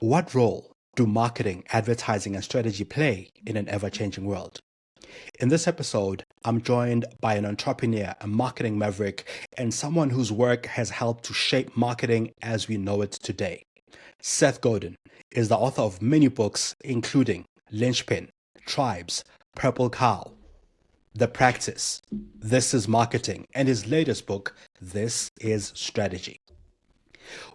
What role do marketing, advertising, and strategy play in an ever-changing world? In this episode, I'm joined by an entrepreneur, a marketing maverick, and someone whose work has helped to shape marketing as we know it today. Seth Godin is the author of many books, including Lynchpin, Tribes, Purple Cow, The Practice, This is Marketing, and his latest book, This is Strategy.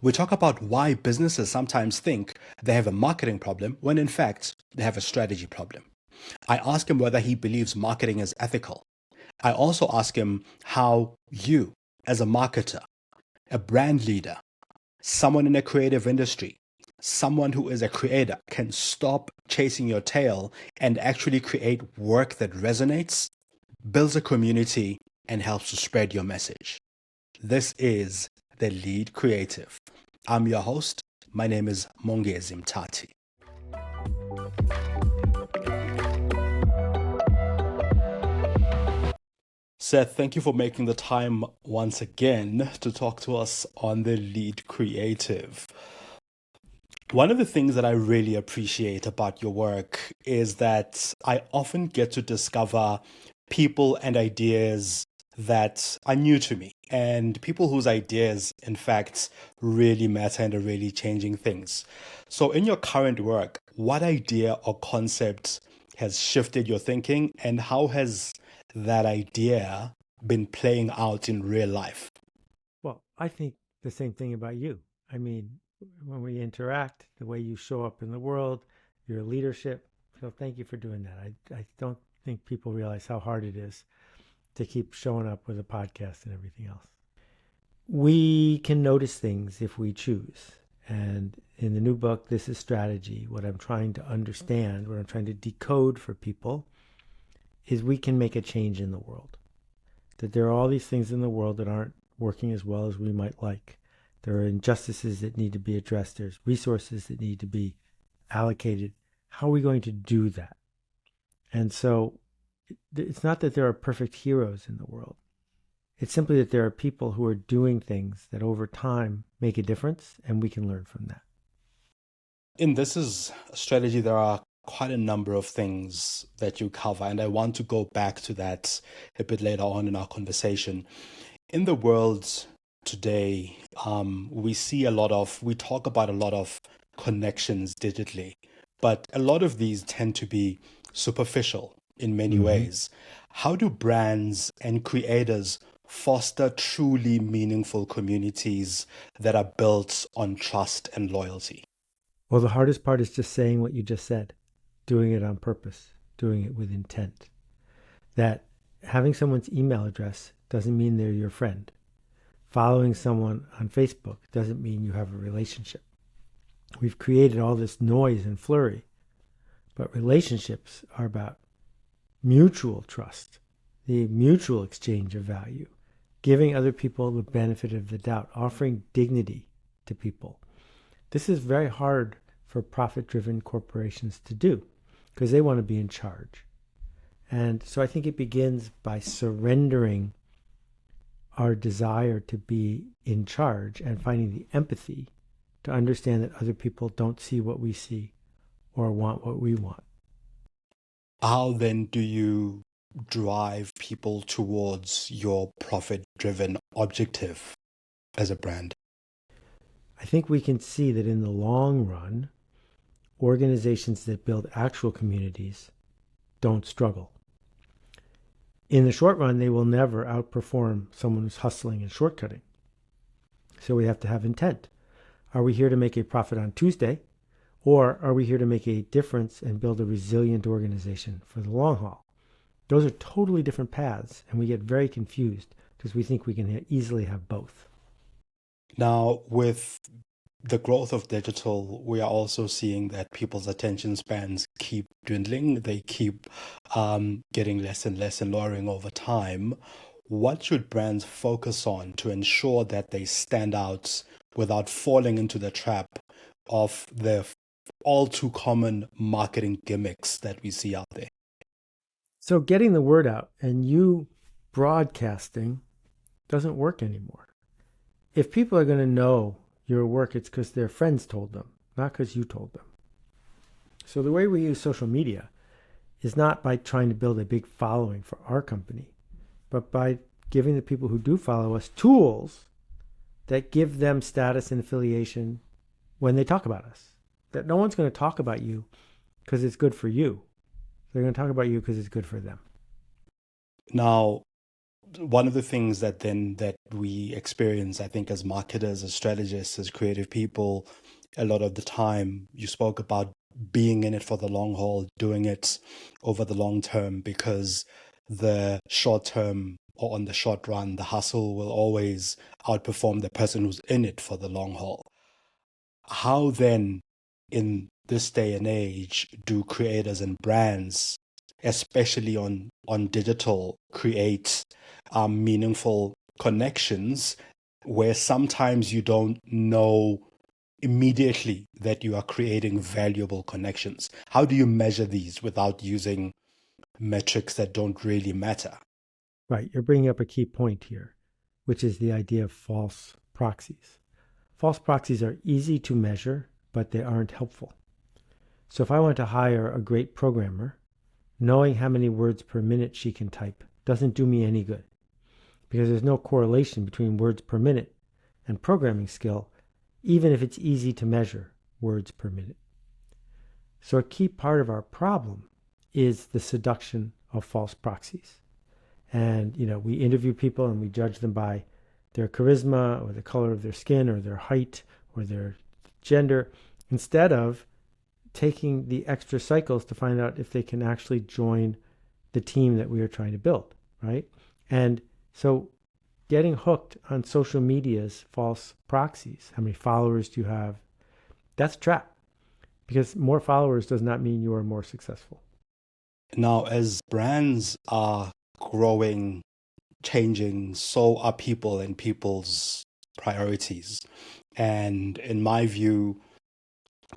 We talk about why businesses sometimes think they have a marketing problem when in fact they have a strategy problem. I ask him whether he believes marketing is ethical. I also ask him how you, as a marketer, a brand leader, someone in a creative industry, someone who is a creator, can stop chasing your tail and actually create work that resonates, builds a community, and helps to spread your message. This is The Lead Creative. I'm your host. My name is Mongezi Mtati. Seth, thank you for making the time once again to talk to us on The Lead Creative. One of the things that I really appreciate about your work is that I often get to discover people and ideas that are new to me and people whose ideas, in fact, really matter and are really changing things. So in your current work, what idea or concept has shifted your thinking, and how has that idea been playing out in real life? Well, I think the same thing about you. I mean, when we interact, the way you show up in the world, your leadership. So thank you for doing that. I don't think people realize how hard it is to keep showing up with a podcast and everything else. We can notice things if we choose. And in the new book, This is Strategy, what I'm trying to understand, what I'm trying to decode for people is we can make a change in the world. That there are all these things in the world that aren't working as well as we might like. There are injustices that need to be addressed. There's resources that need to be allocated. How are we going to do that? And so it's not that there are perfect heroes in the world. It's simply that there are people who are doing things that over time make a difference, and we can learn from that. In This is Strategy, there are quite a number of things that you cover, and I want to go back to that a bit later on in our conversation. In the world today, we talk about a lot of connections digitally, but a lot of these tend to be superficial in many ways. How do brands and creators foster truly meaningful communities that are built on trust and loyalty? Well, the hardest part is just saying what you just said, doing it on purpose, doing it with intent. That having someone's email address doesn't mean they're your friend. Following someone on Facebook doesn't mean you have a relationship. We've created all this noise and flurry, but relationships are about mutual trust, the mutual exchange of value, giving other people the benefit of the doubt, offering dignity to people. This is very hard for profit-driven corporations to do because they want to be in charge. And so I think it begins by surrendering our desire to be in charge and finding the empathy to understand that other people don't see what we see or want what we want. How then do you drive people towards your profit-driven objective as a brand? I think we can see that in the long run, organizations that build actual communities don't struggle. In the short run, they will never outperform someone who's hustling and shortcutting. So we have to have intent. Are we here to make a profit on Tuesday? Or are we here to make a difference and build a resilient organization for the long haul? Those are totally different paths, and we get very confused because we think we can easily have both. Now, with the growth of digital, we are also seeing that people's attention spans keep dwindling. They keep getting less and less and lowering over time. What should brands focus on to ensure that they stand out without falling into the trap of the all too common marketing gimmicks that we see out there? So getting the word out and you broadcasting doesn't work anymore. If people are going to know your work, it's because their friends told them. not because you told them. So the way we use social media is not by trying to build a big following for our company, but by giving the people who do follow us tools that give them status and affiliation when they talk about us. That no one's going to talk about you because it's good for you. They're going to talk about you because it's good for them. Now, one of the things that we experience, I think, as marketers, as strategists, as creative people, a lot of the time, you spoke about being in it for the long haul, doing it over the long term, because the short term or on the short run, the hustle will always outperform the person who's in it for the long haul. How then, in this day and age, do creators and brands, especially on digital, create meaningful connections where sometimes you don't know immediately that you are creating valuable connections? How do you measure these without using metrics that don't really matter? Right. You're bringing up a key point here, which is the idea of false proxies. False proxies are easy to measure, but they aren't helpful. So if I want to hire a great programmer, knowing how many words per minute she can type doesn't do me any good, because there's no correlation between words per minute and programming skill, even if it's easy to measure words per minute. So a key part of our problem is the seduction of false proxies. And, we interview people and we judge them by their charisma or the color of their skin or their height or their gender, instead of taking the extra cycles to find out if they can actually join the team that we are trying to build, right? And so getting hooked on social media's false proxies, how many followers do you have? That's a trap, because more followers does not mean you are more successful. Now, as brands are growing, changing, so are people and people's priorities. And in my view,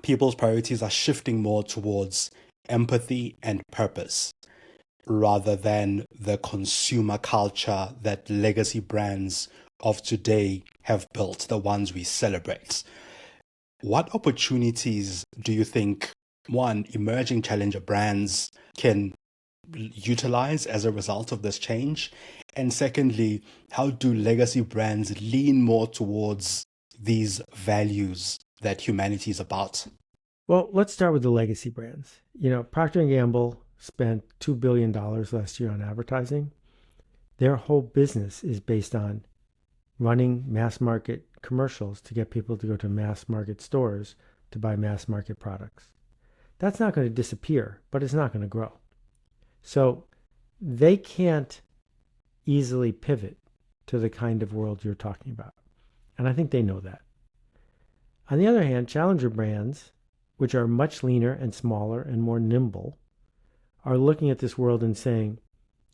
people's priorities are shifting more towards empathy and purpose rather than the consumer culture that legacy brands of today have built, the ones we celebrate. What opportunities do you think, one, emerging challenger brands can utilize as a result of this change? And secondly, how do legacy brands lean more towards these values that humanity is about? Well, let's start with the legacy brands. Procter Gamble spent $2 billion last year on advertising. Their whole business is based on running mass market commercials to get people to go to mass market stores to buy mass market products. That's not going to disappear, but it's not going to grow. So they can't easily pivot to the kind of world you're talking about. And I think they know that. On the other hand, challenger brands, which are much leaner and smaller and more nimble, are looking at this world and saying,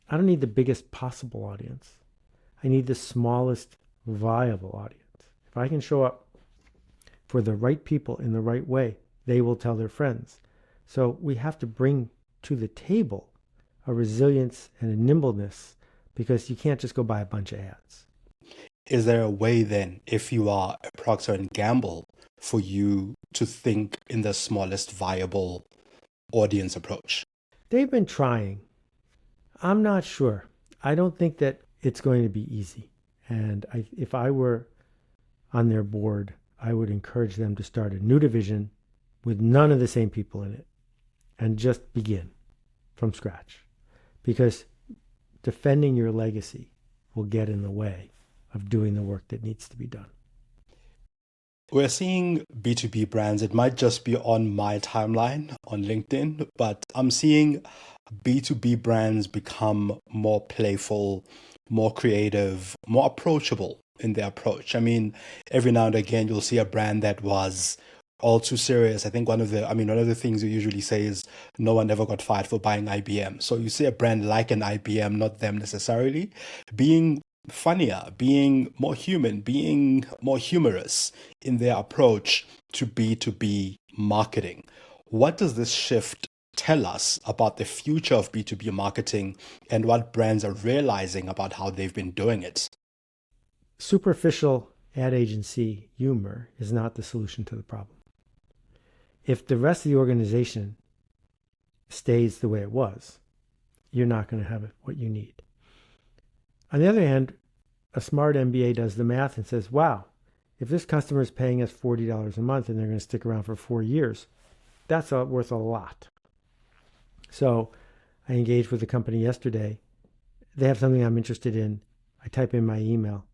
I don't need the biggest possible audience. I need the smallest viable audience. If I can show up for the right people in the right way, they will tell their friends. So we have to bring to the table a resilience and a nimbleness, because you can't just go buy a bunch of ads. Is there a way then, if you are a Procter & Gamble, for you to think in the smallest viable audience approach? They've been trying. I'm not sure. I don't think that it's going to be easy. And if I were on their board, I would encourage them to start a new division with none of the same people in it and just begin from scratch. Because defending your legacy will get in the way of doing the work that needs to be done. We're seeing B2B brands. It might just be on my timeline on LinkedIn, but I'm seeing B2B brands become more playful, more creative, more approachable in their approach. I mean, every now and again, you'll see a brand that was all too serious. I think one of the things you usually say is no one ever got fired for buying IBM. So you see a brand like an IBM, not them necessarily, being funnier, being more human, being more humorous in their approach to B2B marketing. What does this shift tell us about the future of B2B marketing and what brands are realizing about how they've been doing it? Superficial ad agency humor is not the solution to the problem. if the rest of the organization stays the way it was, you're not going to have what you need. On the other hand, a smart MBA does the math and says, wow, if this customer is paying us $40 a month and they're going to stick around for 4 years, that's worth a lot. So I engaged with a company yesterday. They have something I'm interested in. I type in my email,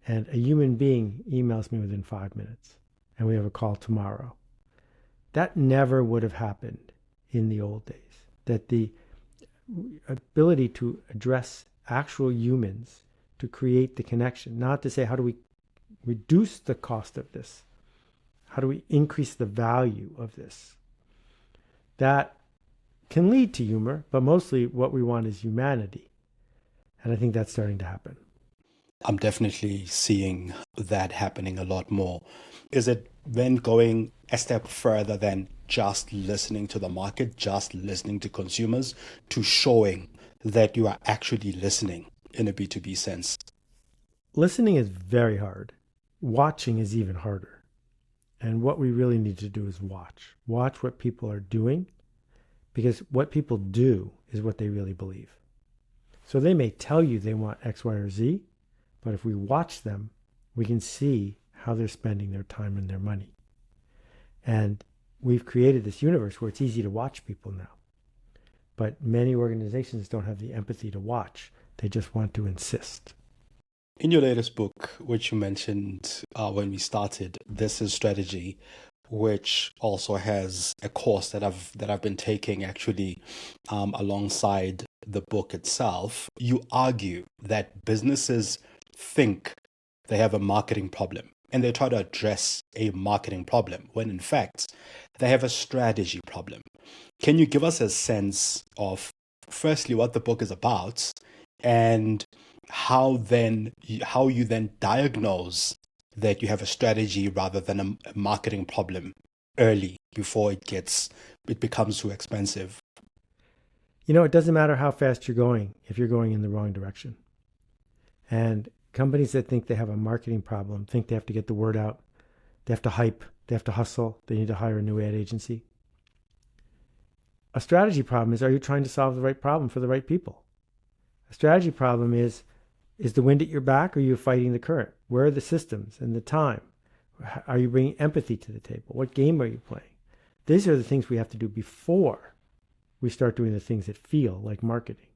and a human being emails me within 5 minutes, and we have a call tomorrow. That never would have happened in the old days. That the ability to address actual humans, to create the connection, not to say, how do we reduce the cost of this? How do we increase the value of this? That can lead to humor, but mostly what we want is humanity. And I think that's starting to happen. I'm definitely seeing that happening a lot more. Is it then going a step further than just listening to the market, just listening to consumers, to showing that you are actually listening in a B2B sense? Listening is very hard. Watching is even harder. And what we really need to do is watch. Watch what people are doing, because what people do is what they really believe. So they may tell you they want X, Y, or Z, but if we watch them, we can see how they're spending their time and their money. And we've created this universe where it's easy to watch people now. But many organizations don't have the empathy to watch. They just want to insist. In your latest book, which you mentioned when we started, This is Strategy, which also has a course that I've been taking actually alongside the book itself, you argue that businesses think they have a marketing problem and they try to address a marketing problem when in fact they have a strategy problem. Can you give us a sense of, firstly, what the book is about, and how you then diagnose that you have a strategy rather than a marketing problem early, before it becomes too expensive? It doesn't matter how fast you're going if you're going in the wrong direction. And companies that think they have a marketing problem think they have to get the word out. They have to hype. They have to hustle. They need to hire a new ad agency. A strategy problem is, are you trying to solve the right problem for the right people? A strategy problem is the wind at your back, or are you fighting the current? Where are the systems and the time? Are you bringing empathy to the table? What game are you playing? These are the things we have to do before we start doing the things that feel like marketing.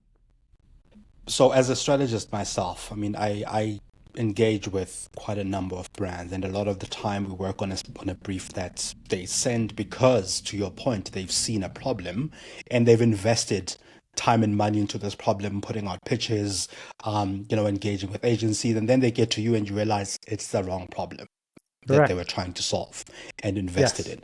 So as a strategist myself, I engage with quite a number of brands, and a lot of the time we work on a brief that they send because, to your point, they've seen a problem and they've invested time and money into this problem, putting out pitches, engaging with agencies, and then they get to you and you realize it's the wrong problem that they were trying to solve and invested in.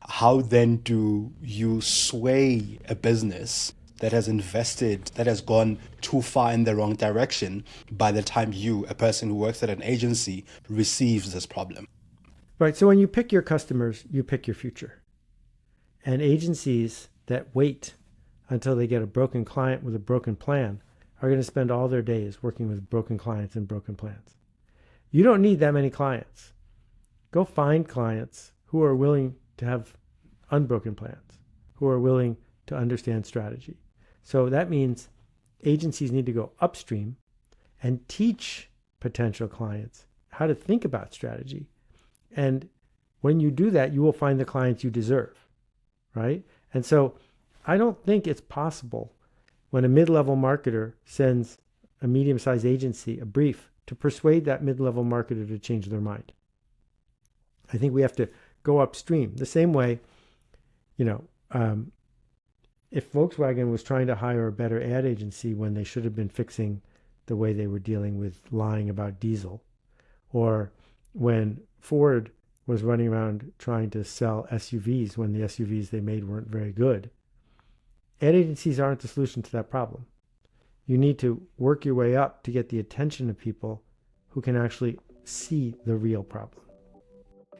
How then do you sway a business that has invested, that has gone too far in the wrong direction, by the time you, a person who works at an agency, receives this problem? Right. So when you pick your customers, you pick your future. And agencies that wait until they get a broken client with a broken plan are going to spend all their days working with broken clients and broken plans. You don't need that many clients. Go find clients who are willing to have unbroken plans, who are willing to understand strategy. So that means agencies need to go upstream and teach potential clients how to think about strategy. And when you do that, you will find the clients you deserve, right? And so I don't think it's possible when a mid-level marketer sends a medium-sized agency a brief to persuade that mid-level marketer to change their mind. I think we have to go upstream. The same way, if Volkswagen was trying to hire a better ad agency when they should have been fixing the way they were dealing with lying about diesel, or when Ford was running around trying to sell SUVs when the SUVs they made weren't very good, ad agencies aren't the solution to that problem. You need to work your way up to get the attention of people who can actually see the real problem.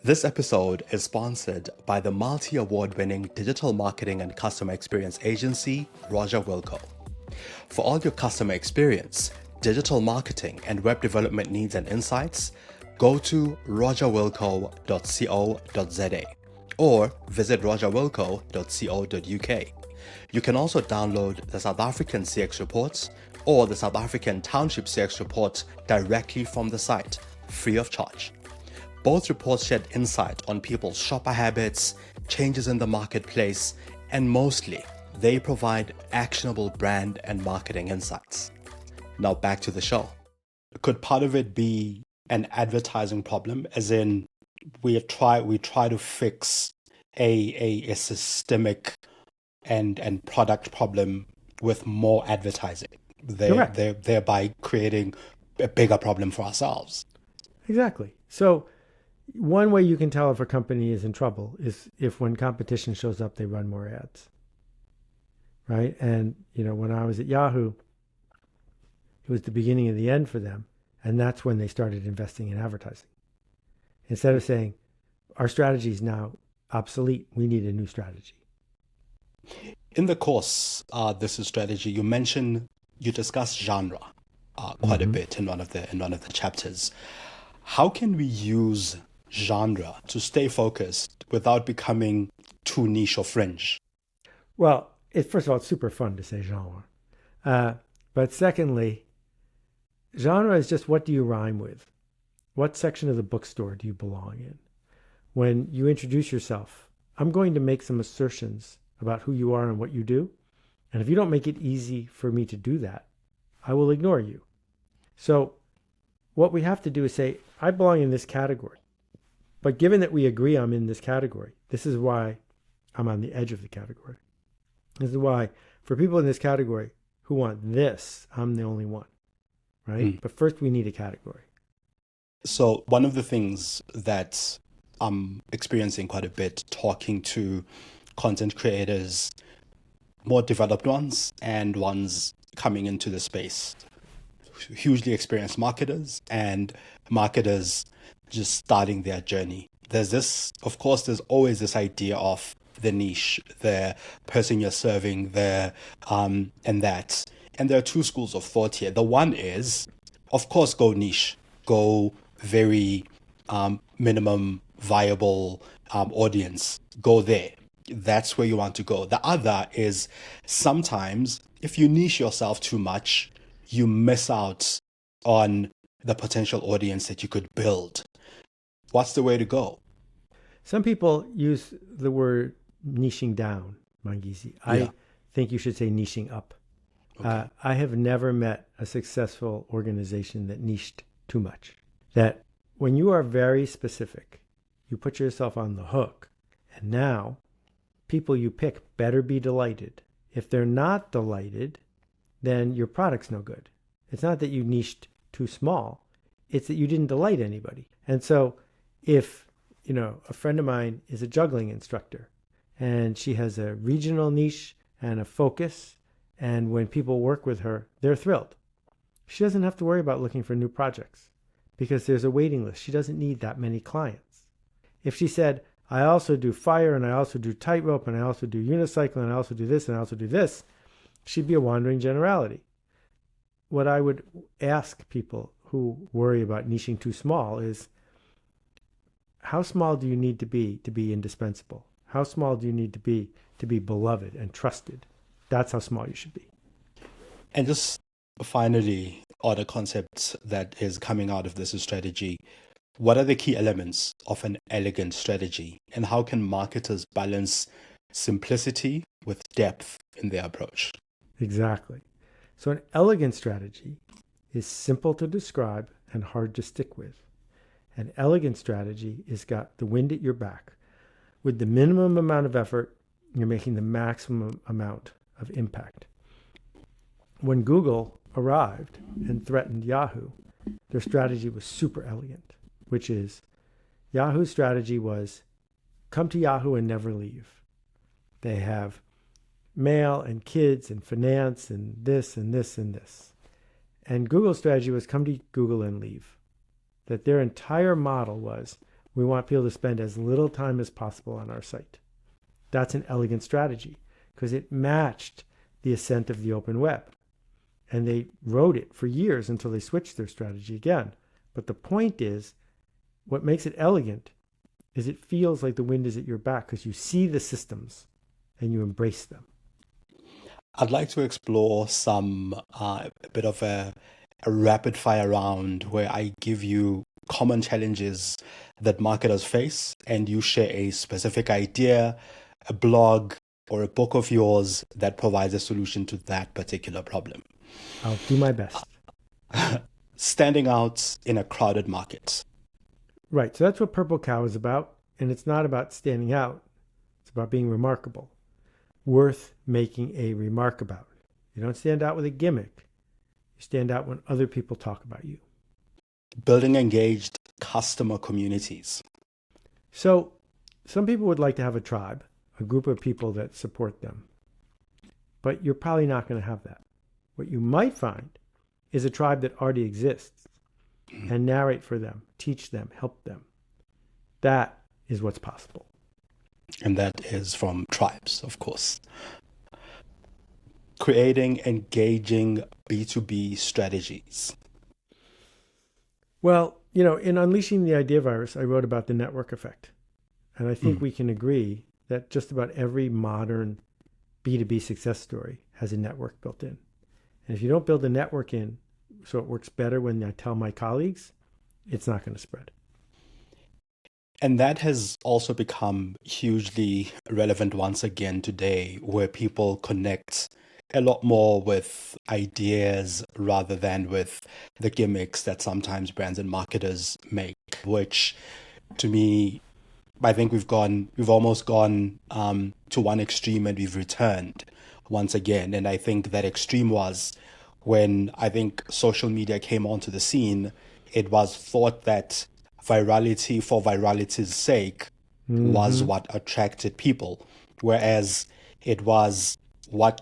This episode is sponsored by the multi-award-winning digital marketing and customer experience agency, Roger Wilco. For all your customer experience, digital marketing, and web development needs and insights, go to rogerwilco.co.za or visit rogerwilco.co.uk. You can also download the South African CX reports or the South African Township CX reports directly from the site, free of charge. Both reports shed insight on people's shopper habits, changes in the marketplace, and mostly, they provide actionable brand and marketing insights. Now back to the show. Could part of it be an advertising problem, as in we try to fix a systemic and product problem with more advertising, thereby creating a bigger problem for ourselves? Exactly. So one way you can tell if a company is in trouble is if when competition shows up, they run more ads. Right? And, when I was at Yahoo, it was the beginning of the end for them. And that's when they started investing in advertising. Instead of saying, our strategy is now obsolete, we need a new strategy. In the course, This is Strategy, you discussed genre quite a bit in one of the chapters. How can we use genre to stay focused without becoming too niche or fringe? Well, first of all, it's super fun to say genre. But secondly, genre is just, what do you rhyme with? What section of the bookstore do you belong in? When you introduce yourself, I'm going to make some assertions about who you are and what you do. And if you don't make it easy for me to do that, I will ignore you. So what we have to do is say, I belong in this category. But given that we agree I'm in this category, this is why I'm on the edge of the category. This is why, for people in this category who want this, I'm the only one, right? But first we need a category. So one of the things that I'm experiencing quite a bit talking to content creators, more developed ones and ones coming into the space, hugely experienced marketers and marketers just starting their journey. There's always this idea of the niche, the person you're serving, and that. And there are two schools of thought here. The one is, of course, go niche, go very minimum viable audience, go there. That's where you want to go. The other is, sometimes if you niche yourself too much, you miss out on the potential audience that you could build. What's the way to go? Some people use the word niching down, Mongezi. I think you should say niching up. Okay. I have never met a successful organization that niched too much. That when you are very specific, you put yourself on the hook, and now people you pick better be delighted. If they're not delighted, then your product's no good. It's not that you niched too small. It's that you didn't delight anybody. And so if, a friend of mine is a juggling instructor and she has a regional niche and a focus, and when people work with her, they're thrilled. She doesn't have to worry about looking for new projects because there's a waiting list. She doesn't need that many clients. If she said, I also do fire, and I also do tightrope, and I also do unicycle, and I also do this, and I also do this, she'd be a wandering generality. What I would ask people who worry about niching too small is, how small do you need to be indispensable? How small do you need to be beloved and trusted? That's how small you should be. And just finally, other concepts that is coming out of this strategy, what are the key elements of an elegant strategy, and how can marketers balance simplicity with depth in their approach? Exactly. So an elegant strategy is simple to describe and hard to stick with. An elegant strategy has got the wind at your back. With the minimum amount of effort, you're making the maximum amount of impact. When Google arrived and threatened Yahoo, their strategy was super elegant, which is Yahoo's strategy was come to Yahoo and never leave. They have mail and kids and finance and this and this and this. And Google's strategy was come to Google and leave. That their entire model was, we want people to spend as little time as possible on our site. That's an elegant strategy because it matched the ascent of the open web. And they rode it for years until they switched their strategy again. But the point is, what makes it elegant is it feels like the wind is at your back because you see the systems and you embrace them. I'd like to explore a bit of a rapid fire round where I give you common challenges that marketers face, and you share a specific idea, a blog, or a book of yours that provides a solution to that particular problem. I'll do my best. Standing out in a crowded market. Right. So that's what Purple Cow is about. And it's not about standing out. It's about being remarkable. Worth making a remark about. You don't stand out with a gimmick. You stand out when other people talk about you. Building engaged customer communities. So some people would like to have a tribe, a group of people that support them. But you're probably not going to have that. What you might find is a tribe that already exists and narrate for them, teach them, help them. That is what's possible. And that is from tribes, of course. Creating engaging B2B strategies. Well, in Unleashing the Idea Virus, I wrote about the network effect. And I think we can agree that just about every modern B2B success story has a network built in. And if you don't build a network in so it works better when I tell my colleagues, it's not going to spread. And that has also become hugely relevant once again today, where people connect a lot more with ideas rather than with the gimmicks that sometimes brands and marketers make, which to me, I think we've almost gone to one extreme and we've returned once again. And I think that extreme was when I think social media came onto the scene. It was thought that virality for virality's sake was what attracted people, whereas it was what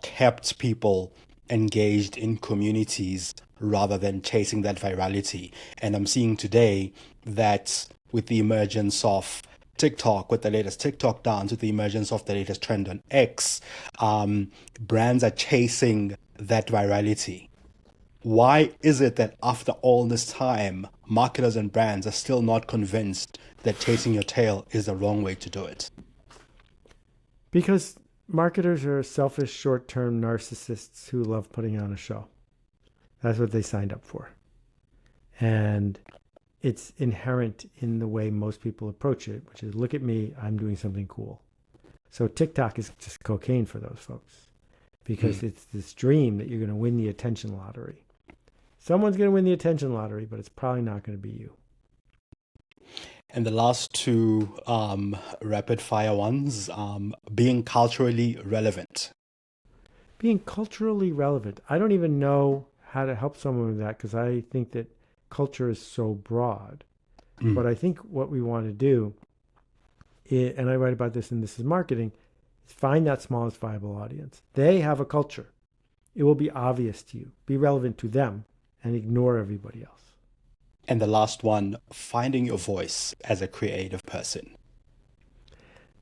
kept people engaged in communities rather than chasing that virality. And I'm seeing today that with the emergence of TikTok, with the latest TikTok dance, with the emergence of the latest trend on X, brands are chasing that virality. Why is it that after all this time, marketers and brands are still not convinced that chasing your tail is the wrong way to do it? Because marketers are selfish, short-term narcissists who love putting on a show. That's what they signed up for. And it's inherent in the way most people approach it, which is, look at me, I'm doing something cool. So TikTok is just cocaine for those folks, because it's this dream that you're going to win the attention lottery. Someone's going to win the attention lottery, but it's probably not going to be you. And the last two rapid fire ones, being culturally relevant. Being culturally relevant. I don't even know how to help someone with that, because I think that culture is so broad. But I think what we want to do, and I write about this in This Is Marketing, is find that smallest viable audience. They have a culture. It will be obvious to you. Be relevant to them and ignore everybody else. And the last one, finding your voice as a creative person.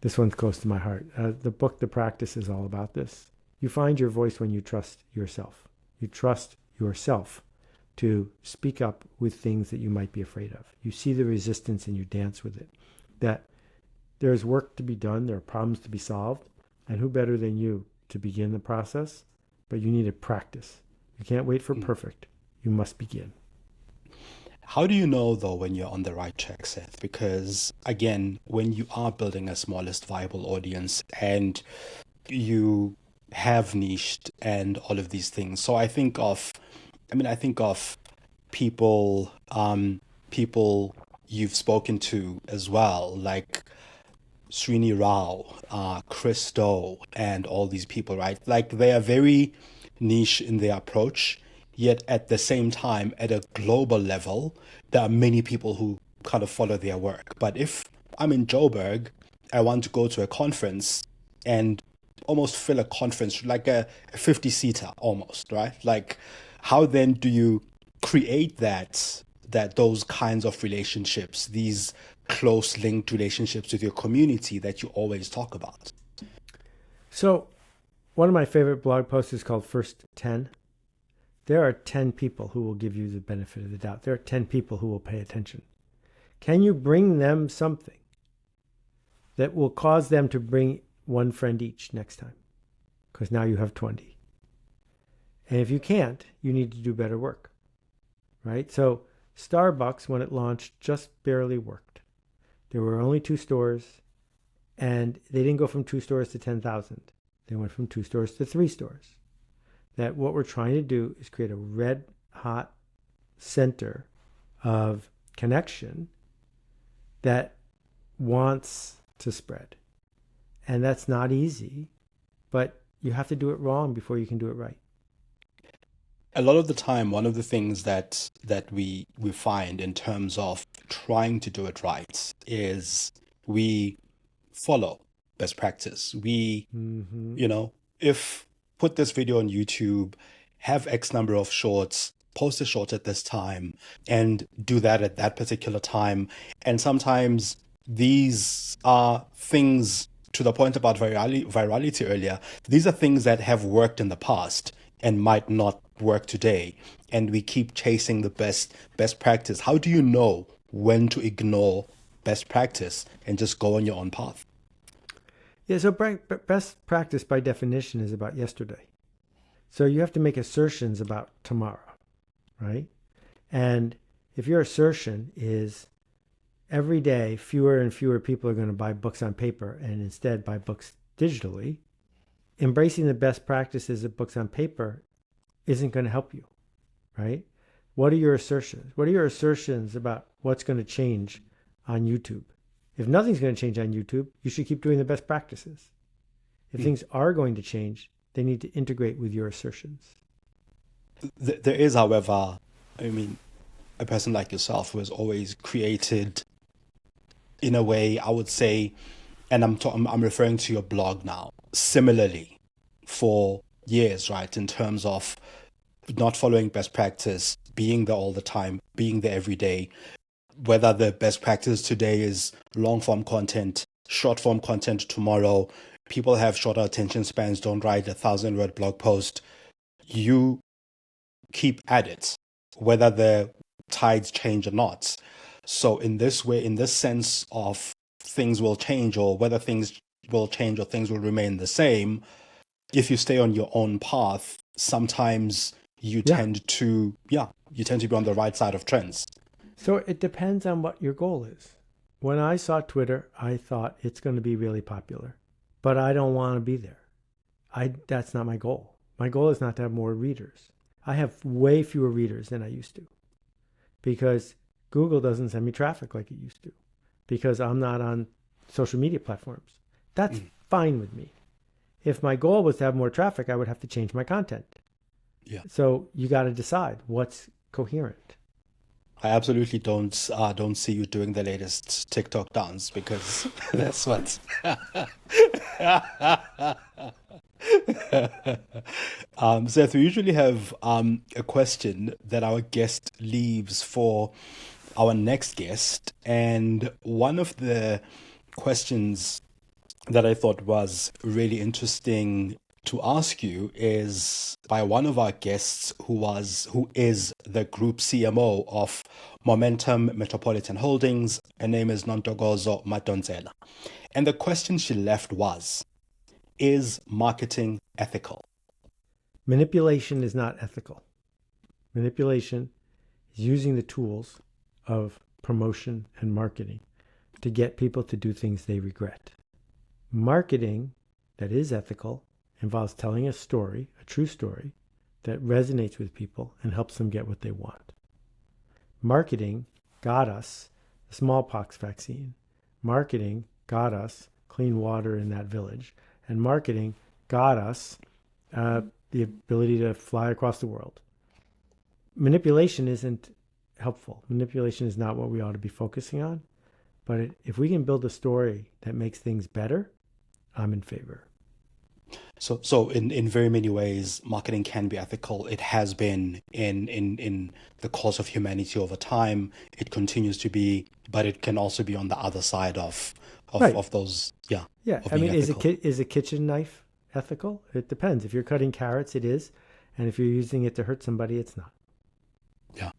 This one's close to my heart. The book, The Practice, is all about this. You find your voice when you trust yourself. You trust yourself to speak up with things that you might be afraid of. You see the resistance and you dance with it. That there's work to be done, there are problems to be solved, and who better than you to begin the process? But you need to practice. You can't wait for perfect. You must begin. How do you know, though, when you're on the right track, Seth? Because, again, when you are building a smallest viable audience and you have niched and all of these things. So I think of people, people you've spoken to as well, like Srini Rao, Chris Do, and all these people, right? Like, they are very niche in their approach. Yet at the same time, at a global level, there are many people who kind of follow their work. But if I'm in Joburg, I want to go to a conference and almost fill a conference, like a 50-seater almost, right? Like, how then do you create those kinds of relationships, these close linked relationships with your community that you always talk about? So one of my favorite blog posts is called First 10. There are 10 people who will give you the benefit of the doubt. There are 10 people who will pay attention. Can you bring them something? that will cause them to bring one friend each next time, because now you have 20. And if you can't, you need to do better work, right? So Starbucks, when it launched, just barely worked. There were only 2 stores, and they didn't go from 2 stores to 10,000. They went from 2 stores to 3 stores. That what we're trying to do is create a red hot center of connection that wants to spread. And that's not easy, but you have to do it wrong before you can do it right. A lot of the time, one of the things that we find in terms of trying to do it right is we follow best practice. We, if put this video on YouTube, have X number of shorts, post a short at this time, and do that at that particular time. And sometimes these are things, to the point about virality earlier, these are things that have worked in the past and might not work today. And we keep chasing the best practice. How do you know when to ignore best practice and just go on your own path? Yeah, so best practice by definition is about yesterday. So you have to make assertions about tomorrow, right? And if your assertion is every day fewer and fewer people are going to buy books on paper and instead buy books digitally, embracing the best practices of books on paper isn't going to help you, right? What are your assertions? What are your assertions about what's going to change on YouTube? If nothing's going to change on YouTube, you should keep doing the best practices. If things are going to change, they need to integrate with your assertions. There is, however, a person like yourself who has always created, in a way, I would say, and I'm referring to your blog now, similarly for years, right, in terms of not following best practice, being there all the time, being there every day, whether the best practice today is long form content, short form content tomorrow. People have shorter attention spans, don't write a 1,000-word blog post. You keep at it, whether the tides change or not. So in this way, in this sense of things will change, or whether things will change or things will remain the same, if you stay on your own path, sometimes you tend to be on the right side of trends. So it depends on what your goal is. When I saw Twitter, I thought it's going to be really popular, but I don't want to be there. That's not my goal. My goal is not to have more readers. I have way fewer readers than I used to, because Google doesn't send me traffic like it used to, because I'm not on social media platforms. That's fine with me. If my goal was to have more traffic, I would have to change my content. Yeah. So you got to decide what's coherent. I absolutely don't see you doing the latest TikTok dance, because that's what. Seth, we usually have a question that our guest leaves for our next guest, and one of the questions that I thought was really interesting to ask you is by one of our guests who is the group CMO of Momentum Metropolitan Holdings. Her name is Nontogozo Madonsela. And the question she left was, is marketing ethical? Manipulation is not ethical. Manipulation is using the tools of promotion and marketing to get people to do things they regret. Marketing that is ethical involves telling a story, a true story, that resonates with people and helps them get what they want. Marketing got us the smallpox vaccine. Marketing got us clean water in that village. And marketing got us the ability to fly across the world. Manipulation isn't helpful. Manipulation is not what we ought to be focusing on. But if we can build a story that makes things better, I'm in favor. So in very many ways, marketing can be ethical. It has been in the course of humanity over time. It continues to be, but it can also be on the other side of those. Yeah. I mean, is a kitchen knife ethical? It depends. If you're cutting carrots, it is, and if you're using it to hurt somebody, it's not. Yeah.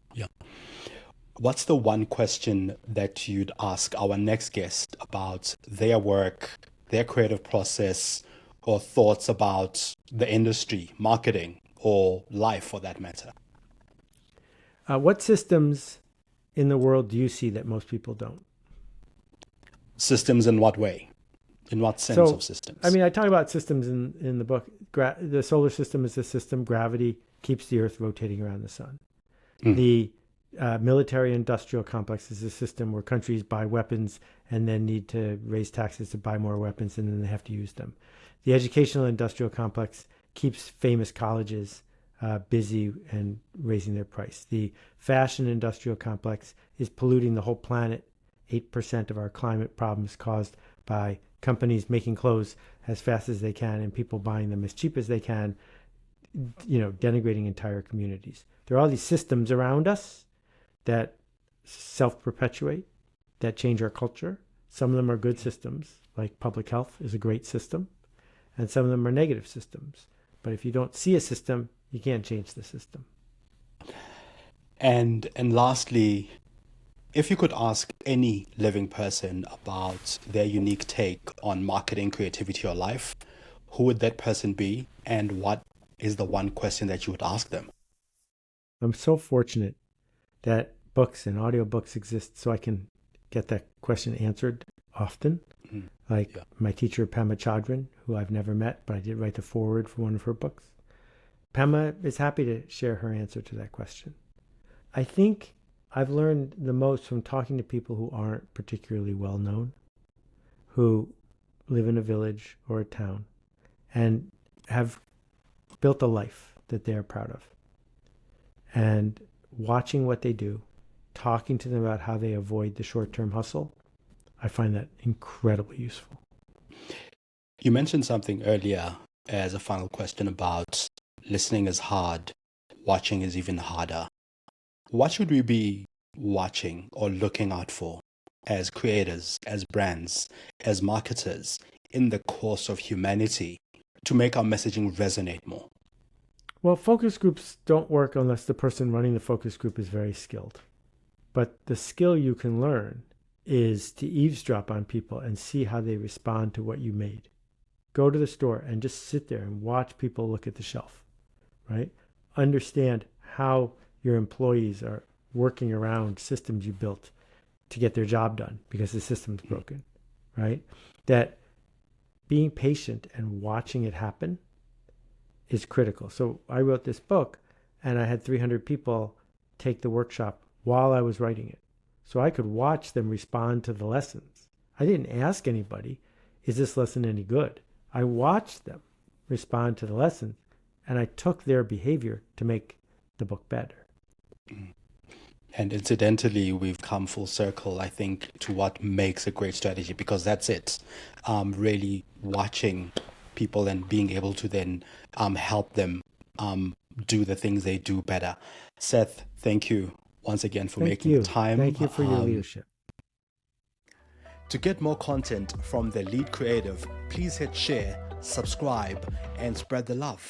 What's the one question that you'd ask our next guest about their work, their creative process, or thoughts about the industry, marketing, or life for that matter? What systems in the world do you see that most people don't? Systems in what way? In what sense So, of systems? I mean, I talk about systems in the book. The solar system is a system. Gravity keeps the Earth rotating around the sun. The military-industrial complex is a system where countries buy weapons and then need to raise taxes to buy more weapons, and then they have to use them. The educational industrial complex keeps famous colleges busy and raising their price. The fashion industrial complex is polluting the whole planet. 8% of our climate problems caused by companies making clothes as fast as they can and people buying them as cheap as they can, denigrating entire communities. There are all these systems around us that self-perpetuate, that change our culture. Some of them are good systems, like public health is a great system, and some of them are negative systems. But if you don't see a system, you can't change the system. And lastly, if you could ask any living person about their unique take on marketing, creativity, or life, who would that person be, and what is the one question that you would ask them? I'm so fortunate that books and audiobooks exist so I can get that question answered often. Like my teacher, Pema Chodron, who I've never met, but I did write the foreword for one of her books. Pema is happy to share her answer to that question. I think I've learned the most from talking to people who aren't particularly well known, who live in a village or a town and have built a life that they're proud of. And watching what they do, talking to them about how they avoid the short-term hustle, I find that incredibly useful. You mentioned something earlier as a final question about listening is hard, watching is even harder. What should we be watching or looking out for as creators, as brands, as marketers in the course of humanity to make our messaging resonate more? Well, focus groups don't work unless the person running the focus group is very skilled. But the skill you can learn is to eavesdrop on people and see how they respond to what you made. Go to the store and just sit there and watch people look at the shelf, right? Understand how your employees are working around systems you built to get their job done because the system's broken, right? That being patient and watching it happen is critical. So I wrote this book and I had 300 people take the workshop while I was writing it. So I could watch them respond to the lessons. I didn't ask anybody, is this lesson any good? I watched them respond to the lessons and I took their behavior to make the book better. And incidentally, we've come full circle, I think, to what makes a great strategy, because that's it. Really watching people and being able to then help them do the things they do better. Seth, thank you once again for making the time. Thank you for your leadership. To get more content from the lead creative, please hit share, subscribe, and spread the love.